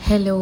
Hello,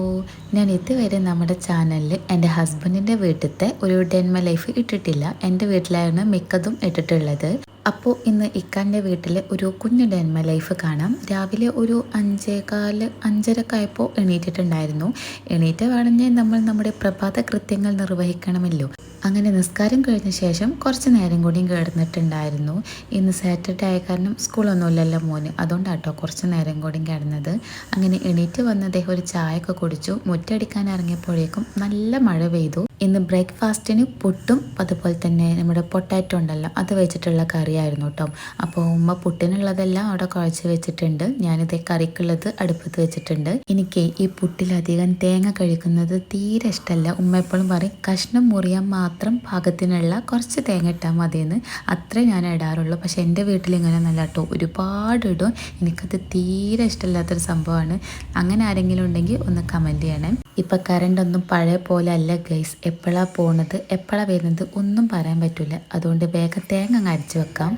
ഞാൻ ഇതുവരെ നമ്മുടെ ചാനലിൽ എൻ്റെ ഹസ്ബൻഡിൻ്റെ വീട്ടിലത്തെ ഒരു ഡെൻമ ലൈഫ് ഇട്ടിട്ടില്ല. എൻ്റെ വീട്ടിലായിരുന്നു മിക്കതും ഇട്ടിട്ടുള്ളത്. അപ്പോൾ ഇന്ന് ഇക്കാൻ്റെ വീട്ടിൽ ഒരു കുഞ്ഞു ഡെൻമ ലൈഫ് കാണാം. രാവിലെ ഒരു 5:15 5:30 ആയപ്പോൾ എണീറ്റിട്ടുണ്ടായിരുന്നു. എണീറ്റ് വേണമെങ്കിൽ നമ്മൾ നമ്മുടെ പ്രഭാത കൃത്യങ്ങൾ നിർവഹിക്കണമല്ലോ. അങ്ങനെ നിസ്കാരം കഴിഞ്ഞ ശേഷം കുറച്ച് നേരം കൂടിയും കിടന്നിട്ടുണ്ടായിരുന്നു. ഇന്ന് സാറ്റർഡേ ആയ കാരണം സ്കൂളൊന്നുമില്ലല്ലോ മോന്, അതുകൊണ്ടാട്ടോ കുറച്ച് നേരം കൂടിയും കിടന്നത്. അങ്ങനെ എണീറ്റ് വന്ന് അദ്ദേഹം ഒരു ചായയൊക്കെ കുടിച്ചു. മുറ്റടിക്കാൻ ഇറങ്ങിയപ്പോഴേക്കും നല്ല മഴ പെയ്തു. ഇന്ന് ബ്രേക്ക്ഫാസ്റ്റിന് പുട്ടും അതുപോലെ തന്നെ നമ്മുടെ പൊട്ടാറ്റോ ഉണ്ടല്ലോ അത് വെച്ചിട്ടുള്ള കറിയായിരുന്നു കേട്ടോ. അപ്പോൾ ഉമ്മ പുട്ടിനുള്ളതെല്ലാം അവിടെ കുഴച്ച് വെച്ചിട്ടുണ്ട്. ഞാനിതേ കറിക്കുള്ളത് അടുപ്പത്ത് വെച്ചിട്ടുണ്ട്. എനിക്ക് ഈ പുട്ടിലധികം തേങ്ങ കഴിക്കുന്നത് തീരെ ഇഷ്ടമല്ല. ഉമ്മ എപ്പോഴും പറയും കഷ്ണം മുറിയാൻ മാത്രം പാകത്തിനുള്ള കുറച്ച് തേങ്ങ ഇട്ടാൽ മതിയെന്ന്. അത്രേ ഞാൻ ഇടാറുള്ളൂ. പക്ഷെ എൻ്റെ വീട്ടിൽ ഇങ്ങനെ നല്ല കേട്ടോ, ഒരുപാട് ഇടും. എനിക്കത് തീരെ ഇഷ്ടമില്ലാത്തൊരു സംഭവമാണ്. അങ്ങനെ ആരെങ്കിലും ഉണ്ടെങ്കിൽ ഒന്ന് കമൻറ്റ് ചെയ്യണേ. ഇപ്പം കറണ്ടൊന്നും പഴയ പോലെ അല്ല ഗൈസ്. എപ്പോഴാണ് പോകുന്നത് എപ്പോഴാണ് വരുന്നത് ഒന്നും പറയാൻ പറ്റില്ല. അതുകൊണ്ട് വേഗം തേങ്ങ അങ്ങ് അരച്ച് വെക്കാം.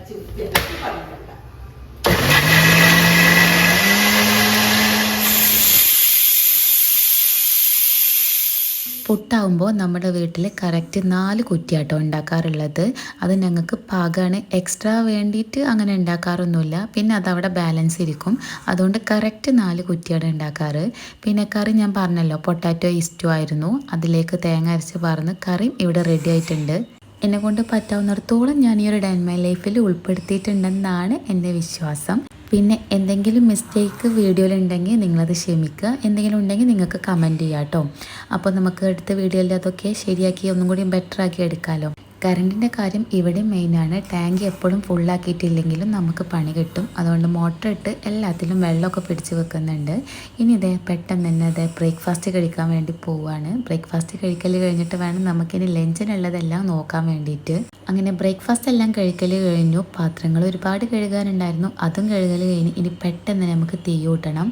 പുട്ടാവുമ്പോൾ നമ്മുടെ വീട്ടിൽ കറക്റ്റ് 4 കുറ്റിയാട്ടോ ഉണ്ടാക്കാറുള്ളത്. അത് ഞങ്ങൾക്ക് പാകമാണ്. എക്സ്ട്രാ വേണ്ടിയിട്ട് അങ്ങനെ ഉണ്ടാക്കാറൊന്നുമില്ല. പിന്നെ അതവിടെ ബാലൻസ് ഇരിക്കും. അതുകൊണ്ട് കറക്റ്റ് 4 കുറ്റിയാണ് ഉണ്ടാക്കാറ്. പിന്നെ കറി ഞാൻ പറഞ്ഞല്ലോ പൊട്ടാറ്റോ ഇസ്റ്റു ആയിരുന്നു. അതിലേക്ക് തേങ്ങ അരച്ച് പറഞ്ഞ് കറിയും ഇവിടെ റെഡി ആയിട്ടുണ്ട്. എന്നെക്കൊണ്ട് പറ്റാവുന്നിടത്തോളം ഞാൻ ഈ ഒരു ഡെൻമൈ ലൈഫിൽ ഉൾപ്പെടുത്തിയിട്ടുണ്ടെന്നാണ് എൻ്റെ വിശ്വാസം. പിന്നെ എന്തെങ്കിലും മിസ്റ്റേക്ക് വീഡിയോയിലുണ്ടെങ്കിൽ നിങ്ങളത് ക്ഷമിക്കുക. എന്തെങ്കിലും ഉണ്ടെങ്കിൽ നിങ്ങൾക്ക് കമൻറ്റ് ചെയ്യാം കേട്ടോ. അപ്പോൾ നമുക്ക് അടുത്ത വീഡിയോയിൽ അതൊക്കെ ശരിയാക്കി ഒന്നും കൂടി ബെറ്റർ ആക്കി എടുക്കാമല്ലോ. കറണ്ടിൻ്റെ കാര്യം ഇവിടെ മെയിനാണ്. ടാങ്ക് എപ്പോഴും ഫുള്ളാക്കിയിട്ടില്ലെങ്കിലും നമുക്ക് പണി കിട്ടും. അതുകൊണ്ട് മോട്ടർ ഇട്ട് എല്ലാത്തിലും വെള്ളമൊക്കെ പിടിച്ച് വെക്കുന്നുണ്ട്. ഇനി ഇതേ പെട്ടെന്ന് തന്നെ അതേ ബ്രേക്ക്ഫാസ്റ്റ് കഴിക്കാൻ വേണ്ടി പോവുകയാണ്. ബ്രേക്ക്ഫാസ്റ്റ് കഴിക്കൽ കഴിഞ്ഞിട്ട് വേണം നമുക്കിനി ലഞ്ചിനുള്ളതെല്ലാം നോക്കാൻ വേണ്ടിയിട്ട്. അങ്ങനെ ബ്രേക്ക്ഫാസ്റ്റ് എല്ലാം കഴിക്കൽ കഴിഞ്ഞു. പാത്രങ്ങൾ ഒരുപാട് കഴുകാനുണ്ടായിരുന്നു, അതും കഴുകൽ കഴിഞ്ഞ് ഇനി പെട്ടെന്ന് നമുക്ക് തീ കൂട്ടണം.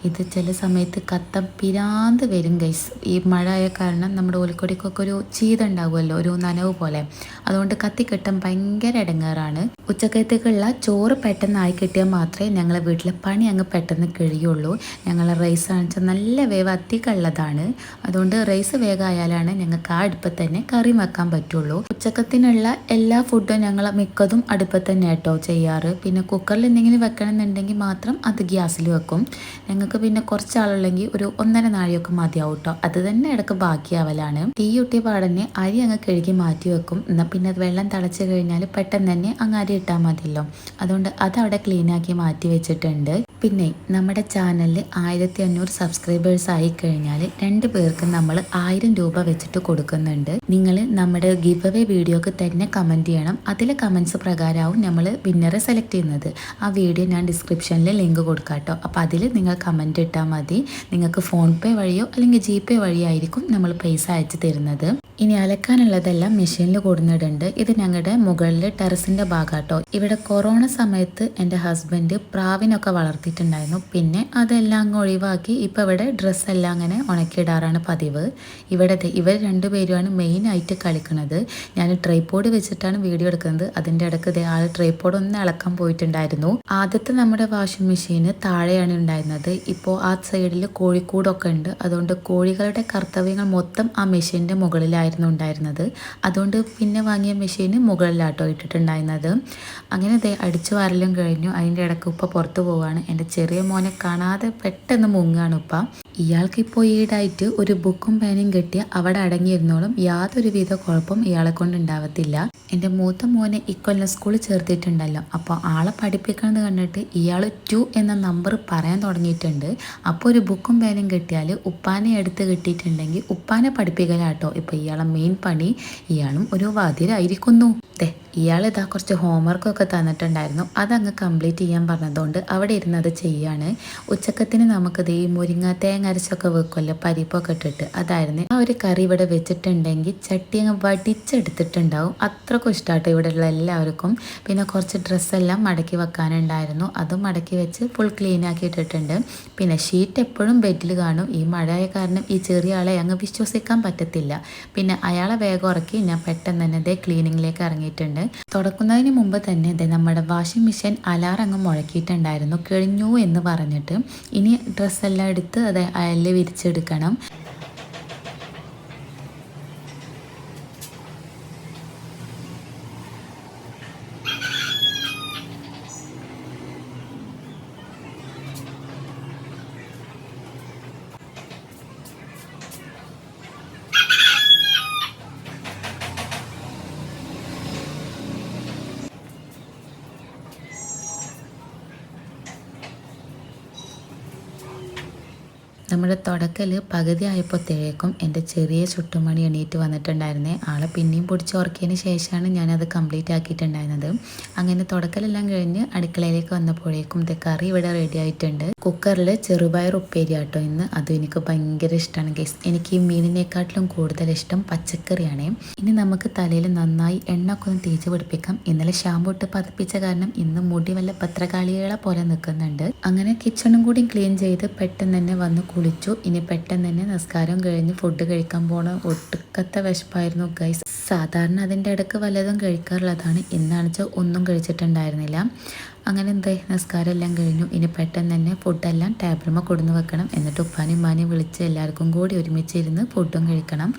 ഇത് ചില സമയത്ത് കത്തം പിരാന്ത് വരും ഗൈസ്. ഈ മഴ ആയ കാരണം നമ്മുടെ ഓലിക്കൊടിക്കൊക്കെ ഒരു ചീത ഉണ്ടാവുമല്ലോ, ഒരു നനവ് പോലെ. അതുകൊണ്ട് കത്തിക്കിട്ടാൻ ഭയങ്കര ഇടങ്ങാറാണ്. ഉച്ചക്കത്തേക്കുള്ള ചോറ് പെട്ടെന്ന് ആയി കിട്ടിയാൽ മാത്രമേ ഞങ്ങളെ വീട്ടിലെ പണി അങ്ങ് പെട്ടെന്ന് കഴിയുള്ളൂ. ഞങ്ങളെ റൈസ് ആണെന്ന് നല്ല വേവ് അധികമുള്ളതാണ്. അതുകൊണ്ട് റൈസ് വേഗമായാലാണ് ഞങ്ങൾക്ക് ആ അടുപ്പത്ത് തന്നെ കറി വെക്കാൻ പറ്റുള്ളൂ. ഉച്ചക്കത്തിനുള്ള എല്ലാ ഫുഡും ഞങ്ങൾ മിക്കതും അടുപ്പത്ത് തന്നെ കേട്ടോ ചെയ്യാറ്. പിന്നെ കുക്കറിൽ എന്തെങ്കിലും വെക്കണം എന്നുണ്ടെങ്കിൽ മാത്രം അത് ഗ്യാസിൽ വെക്കും. ഞങ്ങൾക്ക് പിന്നെ കുറച്ചാളുള്ളെങ്കിൽ ഒരു 1.5 നാഴിയൊക്കെ മതിയാവും കേട്ടോ. അത് തന്നെ ഇടയ്ക്ക് ബാക്കിയാവലാണ്. തീ കൂട്ടിയ പാടന്നെ അരി അങ്ങ് കഴുകി മാറ്റി വെക്കും. എന്നാൽ പിന്നെ അത് വെള്ളം തിളച്ച് കഴിഞ്ഞാൽ പെട്ടെന്ന് തന്നെ അങ്ങ് അരി ഇട്ടാൽ മതിയല്ലോ. അതുകൊണ്ട് അതവിടെ ക്ലീനാക്കി മാറ്റി വെച്ചിട്ടുണ്ട്. പിന്നെ നമ്മുടെ ചാനലിൽ 1500 സബ്സ്ക്രൈബേഴ്സ് ആയി കഴിഞ്ഞാൽ 2 പേർക്ക് നമ്മൾ 1000 രൂപ വെച്ചിട്ട് കൊടുക്കുന്നുണ്ട്. നിങ്ങൾ നമ്മുടെ ഗിവ് അവേ വീഡിയോക്ക് തന്നെ കമൻറ്റ് ചെയ്യണം. അതിലെ കമൻറ്റ്സ് പ്രകാരമാവും നമ്മൾ വിന്നറെ സെലക്ട് ചെയ്യുന്നത്. ആ വീഡിയോ ഞാൻ ഡിസ്ക്രിപ്ഷനിൽ ലിങ്ക് കൊടുക്കാം കേട്ടോ. അപ്പോൾ അതിൽ നിങ്ങൾ കമൻറ്റ് ഇട്ടാൽ മതി. നിങ്ങൾക്ക് ഫോൺ പേ വഴിയോ അല്ലെങ്കിൽ GPay വഴിയോ ആയിരിക്കും നമ്മൾ പൈസ അയച്ചു തരുന്നത്. ഇനി അലക്കാനുള്ളതെല്ലാം മെഷീനിൽ കൊടുന്നിടുന്നുണ്ട്. ഇത് ഞങ്ങളുടെ മുകളിൽ ടെറസിൻ്റെ ഭാഗമാട്ടോ. ഇവിടെ കൊറോണ സമയത്ത് എൻ്റെ ഹസ്ബൻഡ് പ്രാവിനൊക്കെ വളർത്തിയിട്ടുണ്ടായിരുന്നു. പിന്നെ അതെല്ലാം അങ്ങ് ഒഴിവാക്കി ഇപ്പോൾ ഇവിടെ ഡ്രസ്സെല്ലാം അങ്ങനെ ഉണക്കിയിടാറാണ് പതിവ്. ഇവർ 2 പേരുമാണ് മെയിനായിട്ട് കളിക്കുന്നത്. ഞാൻ ട്രൈപോഡ് വെച്ചിട്ടാണ് വീഡിയോ എടുക്കുന്നത്. അതിൻ്റെ ഇടയ്ക്ക് ആൾ ട്രൈപോഡ് ഒന്ന് ഇളക്കാൻ പോയിട്ടുണ്ടായിരുന്നു. ആദ്യത്തെ നമ്മുടെ വാഷിംഗ് മെഷീന് താഴെയാണ് ഉണ്ടായിരുന്നത്. ഇപ്പോൾ ആ സൈഡിൽ കോഴിക്കൂടൊക്കെ ഉണ്ട്. അതുകൊണ്ട് കോഴികളുടെ കർത്തവ്യങ്ങൾ മൊത്തം ആ മെഷീൻ്റെ മുകളിലായിരുന്നു ഉണ്ടായിരുന്നത്. അതുകൊണ്ട് പിന്നെ വാങ്ങിയ മെഷീന് മുകളിലാട്ടോ ഇട്ടിട്ടുണ്ടായിരുന്നത്. അങ്ങനെ അടിച്ചു വാരലും കഴിഞ്ഞു. അതിൻ്റെ ഇടയ്ക്ക് ഉപ്പ പുറത്തു പോവുകയാണ്. എൻ്റെ ചെറിയ മോനെ കാണാതെ പെട്ടെന്ന് മുങ്ങുകയാണ് ഉപ്പ. ഇയാൾക്കിപ്പോൾ ഈടായിട്ട് ഒരു ബുക്കും പേനയും കിട്ടിയ അവിടെ അടങ്ങിയിരുന്നോളും. യാതൊരുവിധ കുഴപ്പം ഇയാളെ കൊണ്ട് ഉണ്ടാവത്തില്ല. എൻ്റെ മൂത്ത മോനെ ഇക്കൊല്ലം സ്കൂളിൽ ചേർത്തിട്ടുണ്ടല്ലോ. അപ്പോൾ ആളെ പഠിപ്പിക്കണമെന്ന് കണ്ടിട്ട് ഇയാൾ 2 എന്ന നമ്പർ പറയാൻ തുടങ്ങിയിട്ടുണ്ട്. അപ്പോൾ ഒരു ബുക്കും പേനയും കിട്ടിയാൽ ഉപ്പാനെ എടുത്ത് കിട്ടിയിട്ടുണ്ടെങ്കിൽ ഉപ്പാനെ പഠിപ്പിക്കലാട്ടോ ഇപ്പോൾ ഇയാളെ മെയിൻ പണി. ഇയാളും ഒരു വാതിരായിരിക്കുന്നു. ഇയാളിതാ കുറച്ച് ഹോംവർക്കൊക്കെ തന്നിട്ടുണ്ടായിരുന്നു. അതങ്ങ് കംപ്ലീറ്റ് ചെയ്യാൻ പറഞ്ഞതുകൊണ്ട് അവിടെ ഇരുന്ന് അത് ചെയ്യാണ്. ഉച്ചക്കത്തിന് നമുക്കത് ഈ മുരിങ്ങ തേങ്ങ അരച്ചൊക്കെ വെക്കുമല്ലോ പരിപ്പൊക്കെ ഇട്ടിട്ട്, അതായിരുന്നു. ആ ഒരു കറി ഇവിടെ വെച്ചിട്ടുണ്ടെങ്കിൽ ചട്ടി അങ്ങ് വടിച്ചെടുത്തിട്ടുണ്ടാവും. അത്രക്കും ഇഷ്ടമാട്ടോ ഇവിടെയുള്ള എല്ലാവർക്കും. പിന്നെ കുറച്ച് ഡ്രസ്സെല്ലാം മടക്കി വെക്കാനുണ്ടായിരുന്നു. അതും മടക്കി വെച്ച് ഫുൾ ക്ലീൻ ആക്കി ഇട്ടിട്ടുണ്ട്. പിന്നെ ഷീറ്റ് എപ്പോഴും ബെഡിൽ കാണും. ഈ മഴയായ കാരണം ഈ ചെറിയ ആളെ അങ്ങ് വിശ്വസിക്കാൻ പറ്റത്തില്ല. പിന്നെ അയാളെ വേഗം ഉറക്കി ഞാൻ പെട്ടെന്ന് തന്നെ ക്ലീനിങ്ങിലേക്ക് ഇറങ്ങിയിട്ടുണ്ട്. തുടക്കുന്നതിന് മുമ്പ് തന്നെ നമ്മുടെ വാഷിംഗ് മെഷീൻ അലാറം അങ്ങ് മുഴക്കിയിട്ടുണ്ടായിരുന്നു കഴിഞ്ഞു എന്ന് പറഞ്ഞിട്ട്. ഇനി ഡ്രസ്സെല്ലാം എടുത്ത് അത് അയലിൽ വിരിച്ചെടുക്കണം. നമ്മുടെ തുടക്കൽ പകുതി ആയപ്പോഴത്തേക്കും എൻ്റെ ചെറിയ ചുട്ടുമണി എണീറ്റ് വന്നിട്ടുണ്ടായിരുന്നേ. ആളെ പിന്നെയും പൊടിച്ച് ഉറക്കിയതിന് ശേഷമാണ് ഞാനത് കംപ്ലീറ്റ് ആക്കിയിട്ടുണ്ടായിരുന്നത്. അങ്ങനെ തുടക്കലെല്ലാം കഴിഞ്ഞ് അടുക്കളയിലേക്ക് വന്നപ്പോഴേക്കും ഇത് കറി ഇവിടെ റെഡി ആയിട്ടുണ്ട്. കുക്കറിൽ ചെറുപയർ ഉപ്പേരി ആട്ടോ ഇന്ന്. അതും എനിക്ക് ഭയങ്കര ഇഷ്ടമാണ് ഗൈസ്. എനിക്ക് ഈ മീനിനെക്കാട്ടിലും കൂടുതൽ ഇഷ്ടം പച്ചക്കറിയാണ്. ഇനി നമുക്ക് തലയിൽ നന്നായി എണ്ണൊക്കെ ഒന്ന് തേച്ച് പിടിപ്പിക്കാം. ഇന്നലെ ഷാമ്പു ഇട്ട് പതിപ്പിച്ച കാരണം ഇന്ന് മുടി വല്ല പത്രകാളികളെ പോലെ നിൽക്കുന്നുണ്ട്. അങ്ങനെ കിച്ചണും കൂടി ക്ലീൻ ചെയ്ത് പെട്ടെന്ന് തന്നെ വന്ന് കുളിച്ചു. ഇനി പെട്ടെന്ന് തന്നെ നിസ്കാരം കഴിഞ്ഞ് ഫുഡ് കഴിക്കാൻ പോണ ഒട്ടുക്കത്തെ വിശപ്പായിരുന്നു ഗൈസ്. സാധാരണ അതിൻ്റെ ഇടയ്ക്ക് വല്ലതും കഴിക്കാറുള്ളതാണ്. ഇന്നാണെച്ചാൽ ഒന്നും കഴിച്ചിട്ടുണ്ടായിരുന്നില്ല. അങ്ങനെ നിസ്കാരം എല്ലാം കഴിഞ്ഞു. ഇനി പെട്ടെന്ന് തന്നെ ഫുഡെല്ലാം ടേബിളുമ്മ കൊടുന്ന് വെക്കണം. എന്നിട്ട് ഉപ്പാനും ഉമ്മാനെയും വിളിച്ച് എല്ലാവർക്കും കൂടി ഒരുമിച്ചിരുന്ന് ഫുഡും കഴിക്കണം.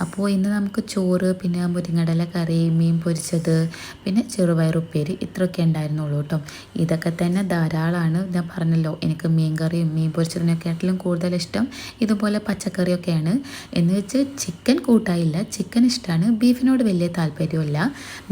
അപ്പോൾ ഇന്ന് നമുക്ക് ചോറ്, പിന്നെ മുരിങ്ങടല കറി, മീൻ പൊരിച്ചത്, പിന്നെ ചെറുപയർ ഉപ്പേരി ഇത്രയൊക്കെ ഉണ്ടായിരുന്നുള്ളൂ കേട്ടോ. ഇതൊക്കെ തന്നെ ധാരാളമാണ്. ഞാൻ പറഞ്ഞല്ലോ എനിക്ക് മീൻ കറിയും മീൻ പൊരിച്ചതിനെക്കാട്ടിലും കൂടുതൽ ഇഷ്ടം ഇതുപോലെ പച്ചക്കറിയൊക്കെയാണ്. എന്ന് വെച്ച് ചിക്കൻ കൂട്ടായില്ല. ചിക്കൻ ഇഷ്ടമാണ്, ബീഫിനോട് വലിയ താല്പര്യമില്ല.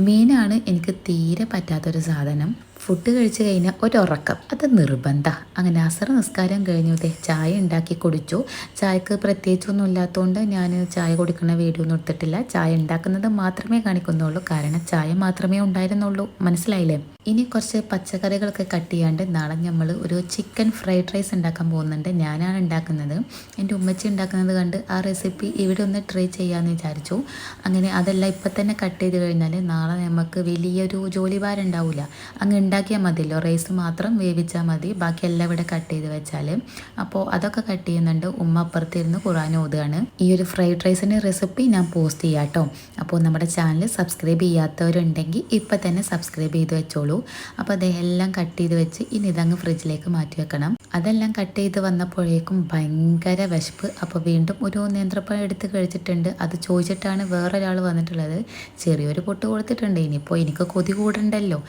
മീനാണ് എനിക്ക് തീരെ പറ്റാത്തൊരു സാധനം. ഫുഡ് കഴിച്ച് കഴിഞ്ഞാൽ ഒരുറക്കം അത് നിർബന്ധം. അങ്ങനെ അസർ നിസ്കാരം കഴിഞ്ഞു ചായ ഉണ്ടാക്കി കുടിച്ചു. ചായക്ക് പ്രത്യേകിച്ചൊന്നും ഇല്ലാത്തതുകൊണ്ട് ഞാൻ ചായ കുടിക്കുന്ന വീഡിയോ ഒന്നും എടുത്തിട്ടില്ല. ചായ ഉണ്ടാക്കുന്നത് മാത്രമേ കാണിക്കുന്നുള്ളൂ. കാരണം ചായ മാത്രമേ ഉണ്ടായിരുന്നുള്ളൂ. മനസ്സിലായില്ലേ? ഇനി കുറച്ച് പച്ചക്കറികളൊക്കെ കട്ട് ചെയ്യാണ്ട് നാളെ നമ്മൾ ഒരു ചിക്കൻ ഫ്രൈഡ് റൈസ് ഉണ്ടാക്കാൻ പോകുന്നുണ്ട്. ഞാനാണ് ഉണ്ടാക്കുന്നത്. എൻ്റെ ഉമ്മച്ചി ഉണ്ടാക്കുന്നത് കണ്ട് ആ റെസിപ്പി ഇവിടെ ഒന്ന് ട്രൈ ചെയ്യാമെന്ന് വിചാരിച്ചു. അങ്ങനെ അതെല്ലാം ഇപ്പം തന്നെ കട്ട് ചെയ്ത് കഴിഞ്ഞാൽ നാളെ നമുക്ക് വലിയൊരു ജോലി ഭാരം ഉണ്ടാവില്ല. അങ്ങ് ഉണ്ടാക്കിയാൽ മതിയല്ലോ. റൈസ് മാത്രം വേവിച്ചാൽ മതി. ബാക്കിയെല്ലാം ഇവിടെ കട്ട് ചെയ്ത് വെച്ചാൽ. അപ്പോൾ അതൊക്കെ കട്ട് ചെയ്യുന്നുണ്ട്. ഉമ്മ അപ്പുറത്തിരുന്ന് ഖുർആൻ ഓതുകയാണ്. ഈ ഒരു ഫ്രൈഡ് റൈസിൻ്റെ റെസിപ്പി ഞാൻ പോസ്റ്റ് ചെയ്യാം കേട്ടോ. അപ്പോൾ നമ്മുടെ ചാനൽ സബ്സ്ക്രൈബ് ചെയ്യാത്തവരുണ്ടെങ്കിൽ ഇപ്പം തന്നെ സബ്സ്ക്രൈബ് ചെയ്ത് വെച്ചോളൂ. അപ്പോൾ അതെല്ലാം കട്ട് ചെയ്ത് വെച്ച് ഇനി ഇതങ്ങ് ഫ്രിഡ്ജിലേക്ക് മാറ്റി വെക്കണം. അതെല്ലാം കട്ട് ചെയ്ത് വന്നപ്പോഴേക്കും ഭയങ്കര വിശപ്പ്. അപ്പോൾ വീണ്ടും ഒരു നേന്ത്രപ്പഴം എടുത്ത് കഴിച്ചിട്ടുണ്ട്. അത് ചോദിച്ചിട്ടാണ് വേറൊരാൾ വന്നിട്ടുള്ളത്. ചെറിയൊരു പൊട്ട് കൊടുത്തിട്ടുണ്ട്. ഇനിയിപ്പോൾ എനിക്ക് കൊതി കൂടണ്ടല്ലോ.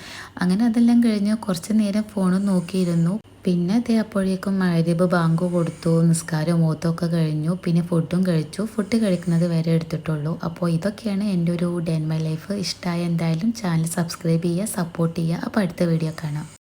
അങ്ങനെ അതെല്ലാം കഴിഞ്ഞ് കുറച്ച് നേരം ഫോണും നോക്കിയിരുന്നു. പിന്നെ അപ്പോഴേക്കും മഗ്‌രിബ് ബാങ്ക് കൊടുത്തു. നിസ്കാരം ഓത്തൊക്കെ കഴിഞ്ഞു. പിന്നെ ഫുഡും കഴിച്ചു. ഫുഡ് കഴിക്കുന്നത് വരെ എടുത്തിട്ടുള്ളൂ. അപ്പോൾ ഇതൊക്കെയാണ് എൻ്റെ ഒരു ഡേ ഇൻ മൈ ലൈഫ്. ഇഷ്ടമായ എന്തായാലും ചാനൽ സബ്സ്ക്രൈബ് ചെയ്യുക, സപ്പോർട്ട് ചെയ്യുക. അപ്പോൾ അടുത്ത വീഡിയോ കാണാം.